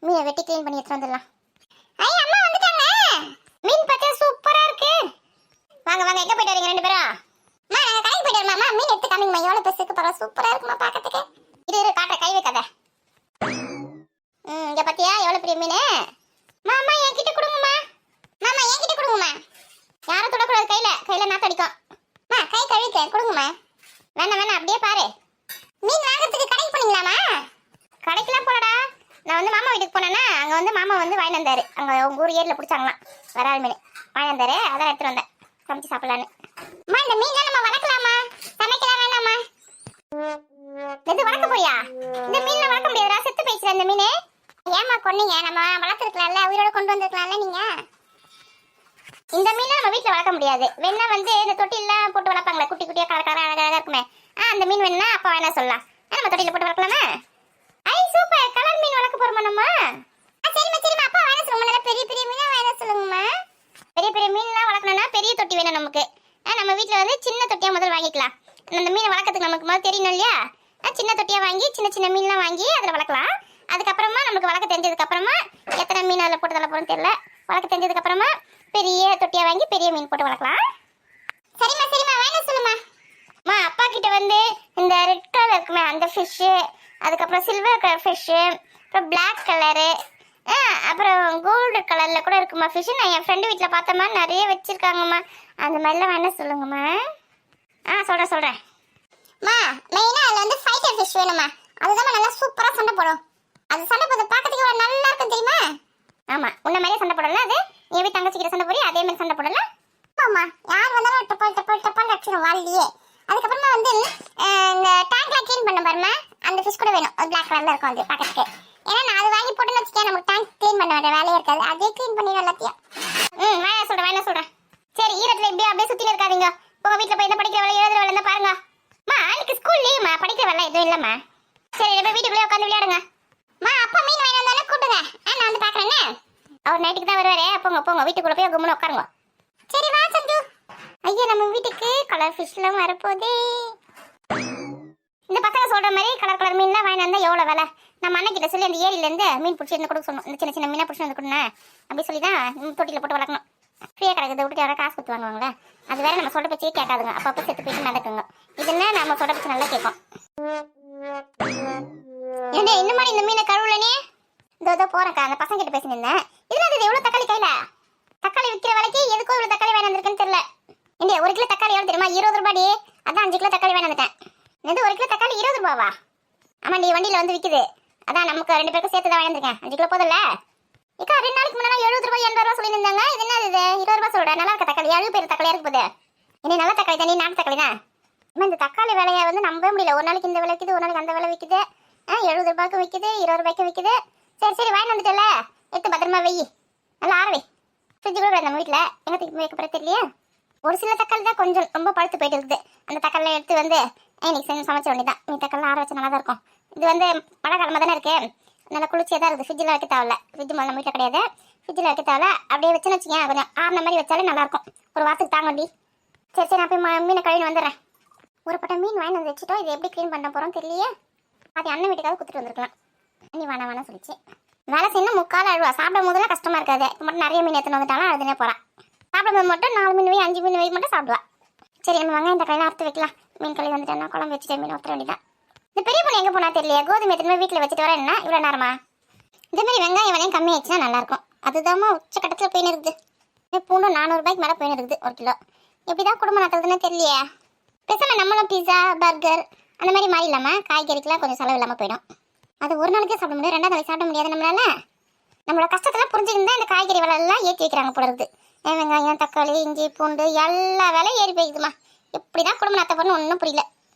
மீனை வெட்டி க்ளீன் பண்ணி எடுத்து வந்துடலாம். ஐ அம்மா வந்துட்டாங்க. மீன் பார்த்தா சூப்பரா இருக்கு. வாங்க வாங்க, எங்க போயிட்டு வரீங்க ரெண்டு பேரும்? அம்மா நாங்க கடைக்கு போயிட்டு வரலாமா? மீன் எடுத்து காமிங்கம்மா. எவ்வளவு பெருசுக்கு பரவ சூப்பரா இருக்குமா பார்க்கிறதுக்கு. இரு காட்ட, கை வைக்காத. இங்க பாத்தியா எவ்வளவு பெரிய மீன்? மாமா என்கிட்ட கொடுங்கம்மா. மாமா என்கிட்ட கொடுங்கம்மா. யாரும் தொடக்கூடாது, கையில நாத்து அடிக்கும். கை கழுவிட்டேன், கொடுங்கம்மா. வேணாம் அப்படியே பாரு. மீன் வாங்குறதுக்கு கடைக்கு போனீங்களாமா? கடைக்கெல்லாம் போலடா. நான் வந்து மாமா வீட்டுக்கு போனேன்னா அங்கே வந்து மாமா வந்து வாங்கி வந்தாரு. அங்கே உங்கள் ஊர் ஏரியில் பிடிச்சாங்களாம் வரால் மீன் வாங்கி வந்தாரு. அதான் எடுத்துட்டு வந்தேன் சமைச்சு சாப்பிடலான்னு. அம்மா இந்த மீன்லாம் நம்ம வளர்க்கலாமா? சமைக்கலாம் வேணாமா? எது வளர்க்க போறியா? இந்த மீன்லாம் வளர்க்க முடியாதுடா, செத்து போயிடுச்சு இந்த மீன். ஏமா கொன்னீங்க? நம்ம வளர்த்துருக்கலாம்ல, உயிரோட கொண்டு வந்திருக்கலாம்ல நீங்க. இந்த மீன்லாம் நம்ம வீட்டில் வளர்க்க முடியாது. வேணா வந்து இந்த தொட்டிலாம் போட்டு வளர்ப்பாங்களே, குட்டி குட்டியாக கலர் அழகாக இருக்குமே, அந்த மீன் வேணா அப்பா வேணா சொல்லலாம். நம்ம தொட்டியில் போட்டு வளர்க்கலாமா? ஐ சூப்பர், கலர் மீன் வளர்க்க போறோமா நம்ம? சரிம்மா அப்பா வேணா சொல்லுங்க. நல்லா பெரிய பெரிய மீனா வேணா சொல்லுங்கம்மா. பெரிய பெரிய மீன்லாம் வளர்க்கணும்னா பெரிய தொட்டி வேணும் நமக்கு. நம்ம வீட்டில் வந்து சின்ன தொட்டியாக முதல்ல வாங்கிக்கலாம். அந்த மீனை வளர்க்கறதுக்கு நமக்கு முதல்ல தெரியணும் இல்லையா? சின்ன தொட்டியாக வாங்கி சின்ன சின்ன மீன்லாம் வாங்கி அதில் வளர்க்கலாம். அதுக்கப்புறமா நமக்கு வளர்க்க தெரிஞ்சதுக்கு அப்புறமா எத்தனை மீன் அதில் போட்டு போகிறோன்னு தெரியல. வளர்க்க தெரிஞ்சதுக்கு அப்புறமா பெரிய தொட்டியாக வாங்கி பெரிய மீன் போட்டு வளர்க்கலாம். சரிம்மா வேணா சொல்லுமா. அப்பா கிட்ட வந்து இந்த ரெட் கலர் இருக்குமே அந்த ஃபிஷ்ஷு, அதுக்கப்புறம் சில்வர் கலர் ஃபிஷ்ஷு, அப்புறம் பிளாக் கலரு, அப்புறம் கோல்டு கலரில் கூட இருக்குமா ஃபிஷ்ஷு. நான் என் ஃப்ரெண்டு வீட்டில் பார்த்தோம்மா, நிறைய வச்சுருக்காங்கம்மா. அந்த மாதிரிலாம் வேணா சொல்லுங்கம்மா. சொல்கிறேன். மெயினாக அதில் வந்து ஃபைட்டர் ஃபிஷ் வேணுமா? அதுதான் நல்லா சூப்பராக சண்டை போடும். அது சண்டை போது பார்க்கறதுக்கு நல்லா இருக்கும் தெரியுமா? ஆமாம், உன்ன மாதிரியே சண்டை போடலாம். அது நீ எப்படி தங்கச்சிக்கிற சண்டை போடி அதே மாதிரி சண்டை போடலாம். ஆமாம், யார் வந்தாலும் டப்பால் அடிச்சிடும் வாலிலேயே. அதுக்கப்புறமா வந்து இந்த டேங்க்ல க்ளீன் பண்ண பாருமா, அந்த ஃபிஷ் கூட வேணும். ஒரு பிளாக் கலர்ல இருக்கும் அது பார்க்கறதுக்கு. ஏன்னா நான் அது வாங்கி போட்டுன்னு வச்சுக்கேன், நமக்கு டேங்க் க்ளீன் பண்ண வேண்டிய வேலையே இருக்காது. அதே க்ளீன் பண்ணிடும் எல்லாத்தையும். வேணா சொல்கிறேன். சரி, ஈரத்தில் அப்படியே சுற்றில இருக்காதீங்க. உங்கள் வீட்டில் போய் என்ன படிக்கிற வேலை எழுதுற வேலை பாருங்க. அன்னைக்கு ஸ்கூல் லீவுமா, படிக்கிற வேலை எதுவும் இல்லைம்மா. சரி, இப்போ வீட்டுக்குள்ளே உட்காந்து விளையாடுங்க. அப்பா மீன் வாங்கி வந்தாலும் கூப்பிடுங்க. நான் வந்து பார்க்குறேன்னு. அவர் நைட்டுக்கு தான் வருவாரு. போங்க வீட்டுக்குள்ளே போய் கும்முன்னு உட்காருங்க. சரி வா சந்து. ஐயா நம்ம வீட்டுக்கு கலர் ஃபிஷ்லாம் வரப்போதே. இந்த பசங்க சொல்ற மாதிரி கலர் மீன்லாம் வாங்கி வந்தா எவ்வளோ விலை? நம்ம அண்ணன் சொல்லி அந்த ஏரியிலேருந்து மீன் பிடிச்சி இருந்து கொடுக்க சொன்னோம். இந்த சின்ன சின்ன மீனாக பிடிச்சி வந்து கொடுங்க அப்படி சொல்லி தான் தொட்டியில் போட்டு வளர்க்கணும். ஃப்ரீயாக கிடைக்குது, விட்டுட்டு யாராவது காசு கொடுத்து வாங்குவாங்களே. அது வேற நம்ம சொல்ற பச்சையே கேட்காதுங்க. அப்பப்போ செத்து போயிட்டு நடக்குங்க. இதுன்னா நம்ம சொல்ற பச்சை நல்லா கேட்கும். ஏன்னா இன்னும் மாதிரி இந்த மீனை கழுவுலனே இதோ போறேன்க்கா. அந்த பசங்க கிட்ட பேசினிருந்தேன். இதுல அது எவ்வளோ தக்காளி கையில தக்காளி விற்கிற வேலைக்கு எதுக்கோ இவ்வளோ தக்காளி வேணும் வந்திருக்குன்னு தெரியல. இந்தியா 1 கிலோ தக்காளி எவ்வளோ தெரியுமா? 20 ரூபாடி. அதான் 5 கிலோ தக்காளி வேணும் வந்துட்டேன். இது 1 கிலோ தக்காளி 20 ரூபாவா? ஆமாண்டி, வண்டியில் வந்து விற்குது. அதான் நமக்கு 2 பேருக்கும் சேர்த்து தான் வாங்கியிருக்கேன். 5 கிலோ போதில்ல. இக்கா 2 நாளைக்கு முன்னாடி 70 ரூபாய் 80 ரூபா சொல்லியிருந்தாங்க. இது என்ன இது 20 ரூபா சொல்கிறேன்? நல்லா இருக்க தக்காளி 7 பேர் தக்காளியாக இருக்கு போகுது. இனி நல்ல தக்காளி தண்ணி நாட்டு தக்காளி தான். இந்த தக்காளி விலையை வந்து நம்பவே முடியல. ஒரு நாளைக்கு இந்த விலை விற்குது, ஒரு நாளைக்கு அந்த விலை விற்குது. 70 ரூபாய்க்கு விற்குது, 20 ரூபாய்க்கு விற்குது. சரி வாங்கி வந்துட்டல, எடுத்து பத்திரமா வெயி, நல்லா ஆறவை. ஃப்ரிட்ஜ் கூட நம்ம வீட்டில் எங்கே தூக்கி வைக்க போகிற தெரியலையே. ஒரு சில தக்காளி தான் கொஞ்சம் ரொம்ப பழுத்து போயிட்டு இருக்குது. அந்த தக்காளிலாம் எடுத்து வந்து இன்னைக்கு செஞ்சு சமைச்ச வேண்டியதான். நீ தக்காளி ஆற வச்சு நல்லா தான் இருக்கும். இது வந்து மழை காலமாக தானே இருக்கு, நல்லா குளிர்ச்சியாக தான் இருக்குது. ஃப்ரிட்ஜில் வைக்க தேவையில்ல. ஃப்ரிட்ஜ் நம்ம வீட்டில் கிடையாது. ஃப்ரிட்ஜில் வைக்க தேவையில்ல. அப்படியே வச்சுன்னு வச்சுக்கேன், கொஞ்சம் ஆறின மாதிரி வச்சாலே நல்லாயிருக்கும். ஒரு வாரத்துக்கு தாங்கண்டி. சரி நான் போய் மீனை கழுவி வந்துடுறேன். ஒரு பட்ட மீன் வாங்கி வந்து வச்சுட்டோம். இது எப்படி க்ளீன் பண்ண போகிறோம் தெரியலையே. அது அண்ணன் வீட்டுக்காக கொடுத்துட்டு வந்துருக்கலாம். நீ வேணாம் சொல்லிச்சு. வேலை செய்யணும் 3/4 அழுவா. சாப்பிடும் போதெல்லாம் கஷ்டமாக இருக்காது. மட்டும் நிறைய மீன் எடுத்துன்னு வந்துட்டாலும் அதுனே போகிறான். சாப்பிடும்போது மட்டும் 4 மீன் வை 5 மீன் வை மட்டும் சாப்பிடுவா. சரி நம்ம வெங்காயம் இந்த கையில் அறுத்து வைக்கலாம். மீன் கழுவி வந்துட்டேன்னா குழம்பு வச்சுட்டு மீன் ஊற்ற வேண்டியதான். இந்த பெரிய பொண்ணு எங்கே போனால் தெரியலையா? கோதுமை எடுத்துன்னு வீட்டில் வச்சுட்டு வரேன். என்ன இவ்வளோ நேரமா? இதேமாதிரி வெங்காயம் விலையும் கம்மியாச்சுன்னா நல்லாயிருக்கும். அதுதாம்மா உச்சக்கட்டத்தில் போயின்னு இருக்குது. பூண்டும் 400 ரூபாய்க்கு மேலே போயின்னு இருக்குது 1 கிலோ. எப்படி தான் குடும்பம் நடத்துறதுன்னு தெரியலையே. பேசாமல் நம்மளும் பீஸா பர்கர் அந்த மாதிரி மாறி இல்லாமல் காய்கறிக்கெலாம் கொஞ்சம் செலவு இல்லாமல் போயிடும். அது ஒரு நாளைக்கே சாப்பிட முடியும், 2வது நாளைக்கு சாப்பிட முடியாது நம்மளால. நம்மளோட கஷ்டத்தெல்லாம் புரிஞ்சுக்கிட்டு இந்த காய்கறி விலை எல்லாம் ஏற்றி வைக்கிறாங்க போல இருக்குது. வெங்காயம் தக்காளி இஞ்சி பூண்டு எல்லா விலையும் ஏறி போய்க்குதுமா. எப்படி தான் குடும்பம் நடத்த போகணும்னு ஒன்றும் புரியல.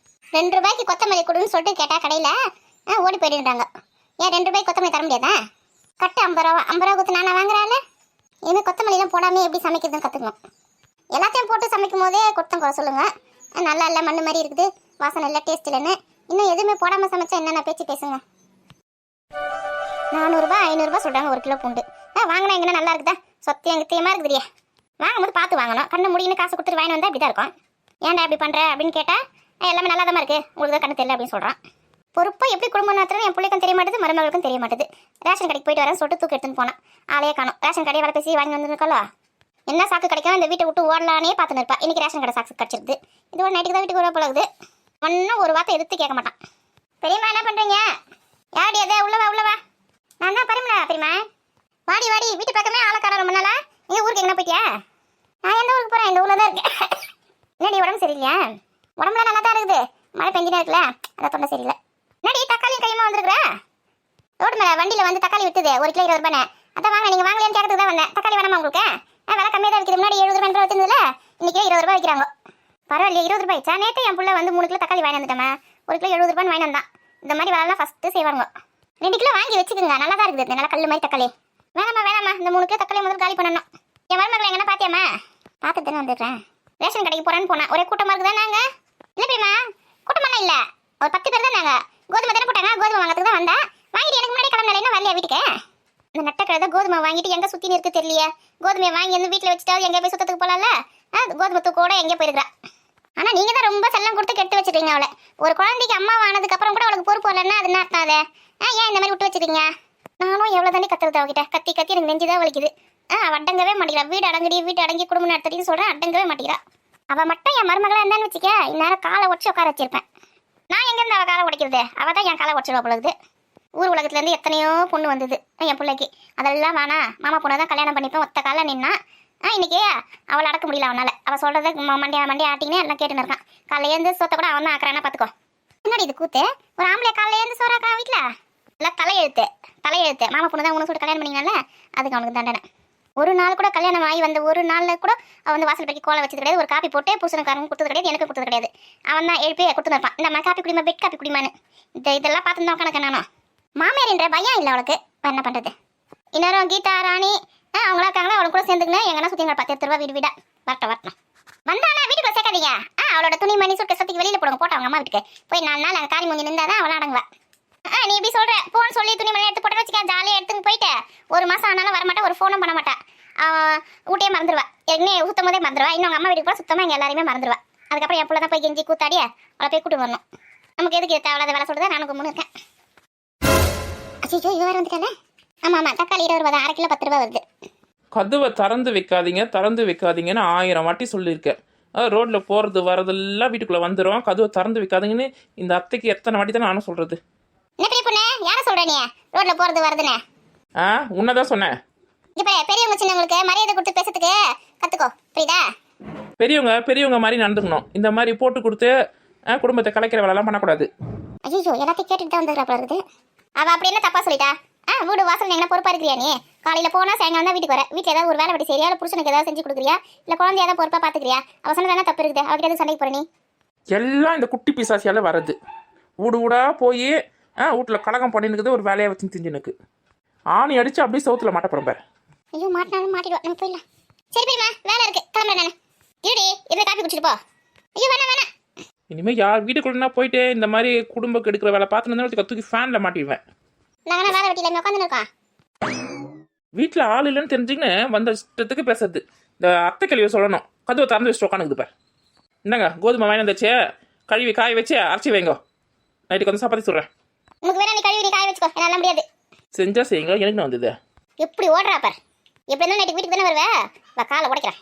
2 ரூபாய்க்கு கொத்தமல்லி கொடுன்னு சொல்லிட்டு கேட்டால் கடையில் ஓடி போயிடுறாங்க. ஏன் 2 ரூபாய்க்கு கொத்தமல்லி தர முடியாதா? கட்டு 50 ரூபா கொடுத்து நானா வாங்குறாள். இனிமேல் கொத்தமல்லிலாம் போடாமல் எப்படி சமைக்கிறதுன்னு கற்றுக்கணும். எல்லாத்தையும் போட்டு சமைக்கும் போதே கொடுத்தம் குறை சொல்லுங்கள். நல்லா இல்லை மண்ணு மாதிரி இருக்குது, வாசனை இல்லை, டேஸ்ட் இல்லைன்னு. இன்னும் எதுவுமே போடாமல் சமைச்சா என்னென்ன பேச்சு பேசுங்க. 400 ரூபா 500 ரூபா சொல்கிறாங்க 1 கிலோ பூண்டு. வாங்கினா எங்கன்னா நல்லா இருக்குதா? சொத்தியம் கித்தியமாக இருக்குதுரியா. வாங்கும்போது பார்த்து வாங்கணும். கண்ணு முடியுன்னு காசு கொடுத்துட்டு வாங்கி வந்தால் இப்படி தான் இருக்கும். ஏன்டா இப்படி பண்ணுற அப்படின்னு கேட்டால் எல்லாமே நல்லா தான் இருக்குது, உங்களுக்கு தான் கண்ணு தெரியல அப்படின்னு சொல்கிறான். பொறுப்பாக எப்படி குடும்பம் நடத்துறது என் பிள்ளைக்கும் தெரிய மாட்டேது, மருமகளுக்கும் தெரிய மாட்டேது. ரேஷன் கடைக்கு போயிட்டு வரேன் சொல்லிட்டு தூக்கி எடுத்துன்னு போனேன். ஆளையே காணும். ரேஷன் கடையை வேலை பேசி வாங்கி வந்துருக்கா, என்ன சாக்கு கிடைக்கும் இந்த வீட்டை விட்டு ஓடலானே பார்த்துன்னு இருப்பா. இன்னைக்கு ரேஷன் கடை சாக்கு கிடச்சிருது. இது ஒரு நைட்டுக்கு தான் வீட்டுக்கு வர போலகுது. ஒன்றும் ஒரு வார்த்தை எதிர்த்து கேட்க மாட்டான். பெரியம்மா என்ன பண்ணுறீங்க? யாடி அதே உள்ளவா நான் தான் பரிமளா. பெரியம்மா வாடி வீட்டு பக்கமே ஆளை காண ரொம்ப நாளா. எங்கள் ஊருக்கு எங்கே போயிட்டியா? நான் எந்த ஊருக்கு போகிறேன்? இந்த ஊரில் தான் இருக்கேன். என்னடி உடம்பு சரியில்லையா? உடம்புலாம் நல்லா தான் இருக்குது. மழை பெஞ்சினே இருக்குல்ல, அதை தொண்டை சரியில்லை. என்னடி தக்காளியும் கையமா வந்துருக்குற? ரோடு மேலே வண்டியில் வந்து தக்காளி விற்றுது 1 கிலோ 20 ரூபாய். அதான் வாங்க, நீங்கள் வாங்கலையான்னு கேட்கறதுக்கு தான் வந்தேன். தக்காளி வேணாமா உங்களுக்கு? விலை கம்மியாக தான் விற்கிது. முன்னாடி 70 ரூபாய் வச்சுருந்ததுல இன்னைக்கு 20 ரூபாய் விற்கிறாங்க. பரவாயில்லையே 20 ரூபாய். நேற்று என் பிள்ளை வந்து 3 கிலோ தக்காளி வாங்கி வந்துட்டேன். 1 கிலோ 70 ரூபாய் வாங்கி வந்தான். இந்த மாதிரி வேலைலாம் ஃபஸ்ட்டு செய்வாங்க. 2 கிலோ வாங்கி வச்சுக்கோங்க, நல்லா தான் இருக்குது. நல்லா கல் மாதிரி தக்காளி. வேணாமா இந்த 3 கிலோ தக்காளி முதல்ல காலி பண்ணணும். என் மருமகளை எங்கன்னா பார்த்தியாம்மா? பார்த்துட்டு தானே வந்துடுறேன். ரேஷன் கடைக்கு போகிறேன்னு போனேன். ஒரே கூட்டமாக இருக்குதா? நாங்கள் இல்லை பெரியம்மா, கூட்டமெல்லாம் இல்லை. ஒரு 10 பேர் தான். நாங்கள் கோதுமை தானே போட்டாங்க, கோதுமை வாங்கிறதுக்கு தான் வந்தேன். வாங்கிட்டு எனக்கு முன்னாடி கிளம்புனால இன்னும் வரலையா வீட்டுக்கு? இந்த நட்டக்கடை தான் வாங்கிட்டு எங்கே சுற்றி இருக்கு தெரியலையே. கோதுமையை வாங்கி வந்து வீட்டில் வச்சுட்டாவது எங்கே போய் சுத்தத்துக்கு போகலாம்ல. கோதுமை தூக்கோட எங்கே போயிருக்கிறா. ஆனால் நீங்கள் தான் ரொம்ப செல்லம் கொடுத்து கெட்டு வச்சுருக்கீங்க அவளை. ஒரு குழந்தைக்கு அம்மா ஆனதுக்கு அப்புறம் கூட அவளுக்கு பொறுப்பு வரலன்னா அது என்ன அர்த்தம்? அதை ஏன் இந்த மாதிரி விட்டு வச்சுருக்கீங்க? நானும் எவ்வளோ தாண்டி கத்துறது அவகிட்ட. கத்தி எனக்கு நெஞ்சு தான் வலிக்குது. அடங்கவே மாட்டேங்கிறா. வீடு அடங்கி குடும்பம் நடத்துறீன்னு சொல்கிறேன், அடங்கவே மாட்டேங்கிறா. அவள் மட்டும் என் மருமகளாக இருந்தான்னு வச்சுக்க, இந்நேரம் காலை உடச்சி உட்கார வச்சிருப்பேன். நான் எங்கேருந்து அவள் காலை உடைக்கிறது? அவள் தான் என் காலை உடச்சிடுவா பொழுது. ஊர் உலகத்துலேருந்து எத்தனையோ பொண்ணு வந்தது என் பிள்ளைக்கு. அதெல்லாம் வேணா, மாமா பொண்ணை தான் கல்யாணம் பண்ணிப்பேன் ஒத்த காலை நின்னா. இன்னைக்கு அவளை அடக்க முடியல அவனால். அவள் சொல்கிறத மண்டியா ஆட்டிங்கன்னு எல்லாம் கேட்டுன்னு இருக்கான். காலையில் ஏந்து சோத்த கூட அவன் தான் ஆக்குறானா பார்த்துக்கோ. முன்னாடி இது கூத்து. ஒரு ஆம்பளை காலையில் ஏந்து சோறாக்கா வீட்டில்? இல்லை தலையெழுத்து. மாமா பொண்ணு தான் உனக்கு சொல்லிட்டு கல்யாணம் பண்ணிங்கனால அதுக்கு அவனுக்கு தண்டனை. ஒரு நாள் கூட கல்யாணம் ஆகி வந்த ஒரு நாளில் கூட அவன் வந்து வாசல் பற்றி கோலை வச்சது கிடையாது. ஒரு காப்பி போட்டு புருஷனுக்காரங்க கொடுத்தது கிடையாது, எனக்கு கொடுத்தது கிடையாது. அவன் தான் எழுப்பி கொடுத்துன்னு இருப்பான். இந்த காப்பி குடிமா, பெட் காப்பி குடிமான்னு. இதெல்லாம் பார்த்துன்னு தான் கணக்கு. நானும் மாமியாரின்ற பயம் இல்லை அவளுக்கு. என்ன பண்ணுறது? இன்னொரு கீதா ராணி அவங்களா இருக்காங்களா, அவளுக்கு கூட சேர்ந்துக்கணும். எங்கன்னா சுற்றி எங்களை 10 ரூபா வீடா வரட்டும் வந்தானா வீட்டுக்குள்ள சேர்க்காதீங்க. அவளோட துணி மணி சுட்டு சத்துக்கு வெளியில் போடுங்க அவங்க அம்மா வீட்டுக்கு போய் 4 நாள் அங்கே காரி மூஞ்சி நின்றா தான் அவள் அடங்குவா. நீ எப்படி சொல்கிற? ஃபோன் சொல்லி துணி மணி எடுத்து போட்டு வச்சுக்க, ஜாலியாக எடுத்துன்னு போயிட்டு 1 மாதம் ஆனாலும் வரமாட்டா, ஒரு ஃபோனும் பண்ண மாட்டா. ஊட்டியே மறந்துடுவா. என்ன சுத்தம் போதே மறந்துடுவா. இன்னும் அவங்க அம்மா வீட்டுக்கு போய் சுத்தமாக எங்கள் எல்லாருமே மறந்துடுவா. அதுக்கப்புறம் என் பிள்ளை தான் போய் கெஞ்சி கூத்தாடிய அவளை போய் கூட்டு வரணும். நமக்கு எதுக்கு தேவையில்லாத வேலை சொல்லுதா? நானும் கும்பிட்டு இருக்கேன். அச்சோ இது வேறு வந்துட்டானே. ஆமாம் தக்காளி 20 ரூபா தான், 1/2 கிலோ 10 ரூபா வருது. கதவை திறந்து வைக்காதீங்கன்னு 1000 வாட்டி சொல்லியிருக்கேன். ரோட்டில் போகிறது வரதெல்லாம் வீட்டுக்குள்ளே வந்துடும். கதவை திறந்து வைக்காதீங்கன்னு இந்த அத்தைக்கு எத்தனை வாட்டி தான் நானும் சொல்கிறது. என்ன பெரிய பொண்ணு, யாரை சொல்ற நீ ரோட்டில் போகிறது வருதுன்னு? உன்னதான் சொன்னேன். இப்போ பெரியவங்க சின்னவங்களுக்கு மரியாதை கொடுத்து பேசுறதுக்கு கற்றுக்கோ, புரியுதா? பெரியவங்க மாதிரி நடந்துக்கணும். இந்த மாதிரி போட்டு கொடுத்து குடும்பத்தை கலைக்கிற வேலைலாம் பண்ணக்கூடாது. ஐயோ எல்லாத்தையும் கேட்டுட்டு தான் வந்துடுறா இருக்குது. அவள் அப்படி என்ன தப்பா சொல்லிட்டா? வீடு வாசல் என்ன பொறுப்பா இருக்கிறியா நீ? காலையில் போனால் சாயங்காலம் தான் வீட்டுக்கு வர. வீட்டில் ஏதாவது ஒரு வேலை வெட்டி செய்யறியா? இல்லை புருஷனுக்கு ஏதாவது செஞ்சு கொடுக்குறியா? இல்லை குழந்தைய ஏதாவது பொறுப்பாக பார்த்துக்கிறியா? அவள் சொன்னது என்ன தப்பு இருக்குது? அவகிட்ட எதுவும் சண்டைக்கு போற நீ? எல்லாம் இந்த குட்டி பிசாசியால் வர்றது. வீடா போய் வீட்டில் கலகம் பண்ணினுக்குது, ஒரு வேலையை வச்சு திஞ்சுனுக்கு ஆணி அடிச்சு அப்படியே சவுத்துல மாட்ட போகிறேன் பாரு. ஐயோ மாட்டினாலும் மாட்டிடுவா, நம்ம போயிடலாம். சரி பெரியம்மா வேலை இருக்கு, கிளம்புறேன் நான். ஈடி இதில் காப்பி குடிச்சிட்டு போ. ஐயோ வேணாம். இனிமேல் யார் வீட்டுக்குள்ளனா போயிட்டு இந்த மாதிரி குடும்பம் எடுக்கிற வேலை பார்த்துன்னு தூக்கி ஃபேனில் மாட்டிடுவேன். நாங்கள் வேலை வெட்டியில் உட்காந்துன்னு இருக்கோம். வீட்டில் ஆள் இல்லைன்னு தெரிஞ்சுக்கின்னு வந்த இஷ்டத்துக்கு பேசுறது. இந்த அத்தை கழுவியை சொல்லணும். கதவை திறந்து வச்சுட்டு உட்காந்துக்குது பார். என்னங்க கோதுமை வாங்கி வச்சு கழுவி காய வச்சு அரைச்சி வைங்க. நைட்டுக்கு வந்து சப்பாத்தி சொல்கிறேன். உங்களுக்கு வேணா நீ கழுவி காய வச்சுக்கோ, என்னால் முடியாது. செஞ்சா செய்யுங்க, எனக்கு நான் வந்தது. எப்படி ஓடுறா பார். எப்படி இருந்தாலும் நைட்டுக்கு வீட்டுக்கு தானே வருவேன். காலை உடைக்கிறேன்.